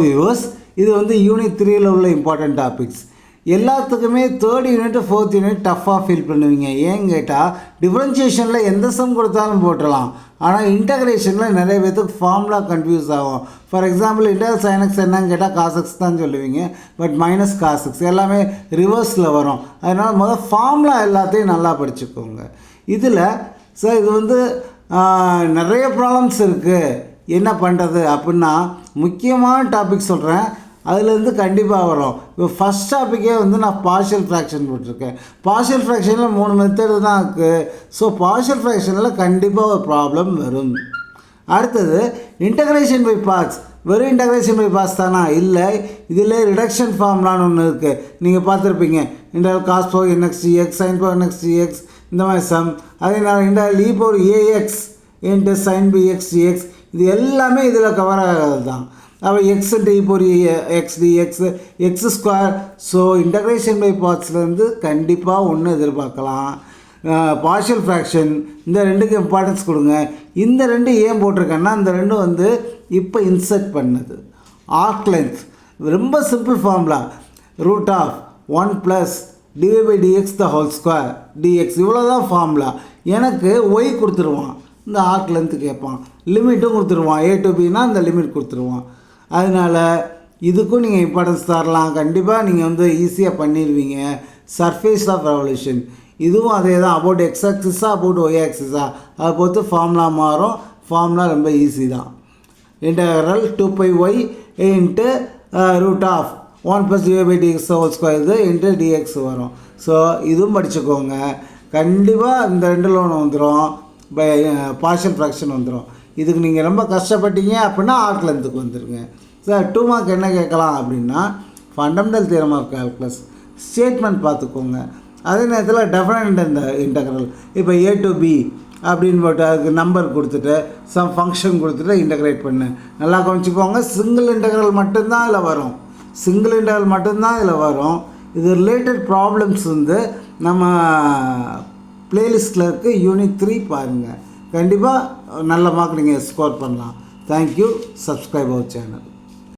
Viewers, இது வந்து unit 3ல் உள்ள இம்பார்ட்டன்ட் டாபிக்ஸ். எல்லாத்துக்குமே தேர்ட் யூனிட் ஃபோர்த் யூனிட் டஃப்பாக ஃபீல் பண்ணுவீங்க. ஏன்னு கேட்டால் டிஃப்ரென்ஷியேஷனில் எந்த சம் கொடுத்தாலும் போட்டுடலாம். ஆனால் இன்டகிரேஷனில் நிறைய பேர்த்துக்கு ஃபார்முலா கன்ஃபியூஸ் ஆகும். For example integral sin x என்னன்னு கேட்டால் cos x தான் சொல்லுவீங்க. பட் மைனஸ் cos x எல்லாமே ரிவர்ஸில் வரும். அதனால் முதல் ஃபார்முலா எல்லாத்தையும் நல்லா படிச்சுக்கோங்க. இதில் சார் இது வந்து நிறைய ப்ராப்ளம்ஸ் இருக்குது, என்ன பண்ணுறது அப்படின்னா முக்கியமான டாபிக் சொல்கிறேன், அதுலேருந்து கண்டிப்பாக வரும். இப்போ ஃபஸ்ட் டாப்பிக்கே வந்து நான் பார்ஷியல் ஃப்ராக்ஷன் போட்டிருக்கேன். பார்ஷியல் ஃப்ராக்ஷனில் 3 மெத்தடு தான் இருக்குது. ஸோ பார்ஷியல் ஃப்ராக்ஷனில் கண்டிப்பாக ஒரு ப்ராப்ளம் வரும். அடுத்தது இன்டகிரேஷன் பை பார்ட்ஸ். வெறும் இன்டகிரேஷன் பை பார்ட்ஸ் தானா? இல்லை, இதில் ரிடக்ஷன் ஃபார்முலான்னு ஒன்று இருக்குது, நீங்கள் பார்த்துருப்பீங்க. Integral cos power nx dx sin power nx dx இந்த மாதிரி சம். அதே நான் integral e power ax into sin bx dx இது எல்லாமே இதில் கவர் ஆகிறது தான். அப்போ x into e power x dx x square. So integration by பார்ட்ஸ்லேருந்து கண்டிப்பாக ஒன்று எதிர்பார்க்கலாம். பார்ஷியல் ஃப்ராக்ஷன் இந்த ரெண்டுக்கு இம்பார்ட்டன்ஸ் கொடுங்க. இந்த ரெண்டு ஏன் போட்டிருக்கேன்னா இந்த ரெண்டும் வந்து இப்போ இன்சர்ட் பண்ணது. ஆர்க் லென்த் ரொம்ப simple formula, root of 1 + dy by dx the whole square dx இவ்வளோதான் ஃபார்முலா. எனக்கு ஒய் கொடுத்துருவான், இந்த ஆர்க் லென்த்து கேட்பான், லிமிட்டும் கொடுத்துருவான், a to bனா இந்த லிமிட் கொடுத்துருவான். அதனால் இதுக்கும் நீங்கள் இம்பார்ட்டன்ஸ் தரலாம். கண்டிப்பாக நீங்கள் வந்து ஈஸியாக பண்ணிடுவீங்க. சர்ஃபேஸ் ஆஃப் ரெவல்யூஷன் இதுவும் அதே தான். அபவுட் எக்ஸ் ஆக்சிஸா அபவுட் ஒய் ஆக்சிஸா அதை பொறுத்து ஃபார்முலா மாறும். ஃபார்முலா ரொம்ப ஈஸி தான். Integral 2πy into root of 1 + dy by dx whole square இது இன்ட்டு dx வரும். ஸோ இதுவும் படிச்சுக்கோங்க. கண்டிப்பாக இந்த ரெண்டில் ஒன்று வந்துடும், பார்ஷியல் ஃப்ராக்ஷன் வந்துடும். இதுக்கு நீங்கள் ரொம்ப கஷ்டப்பட்டீங்க அப்படின்னா ஆர்க் லென்த்துக்கு வந்துடுங்க. சார் 2 மார்க் என்ன கேட்கலாம் அப்படின்னா fundamental theorem of calculus statement பார்த்துக்கோங்க. அதே நேரத்தில் டெஃபனைட் இன்டகிரல் இப்போ a to b அப்படின்னு போட்டு அதுக்கு நம்பர் கொடுத்துட்டு சம் ஃபங்க்ஷன் கொடுத்துட்டு இன்டகிரேட் பண்ணு. நல்லா கவனிச்சுக்கோங்க. சிங்கிள் இன்டகிரல் மட்டும்தான் இதில் வரும். சிங்கிள் இன்டகிரல் மட்டும்தான் இதில் வரும். இது ரிலேட்டட் ப்ராப்ளம்ஸ் வந்து நம்ம பிளேலிஸ்ட்டில் இருக்குது. யூனிட் 3 பாருங்கள். கண்டிப்பாக நல்ல மார்க் நீங்கள் ஸ்கோர் பண்ணலாம். தேங்க்யூ. Subscribe our channel.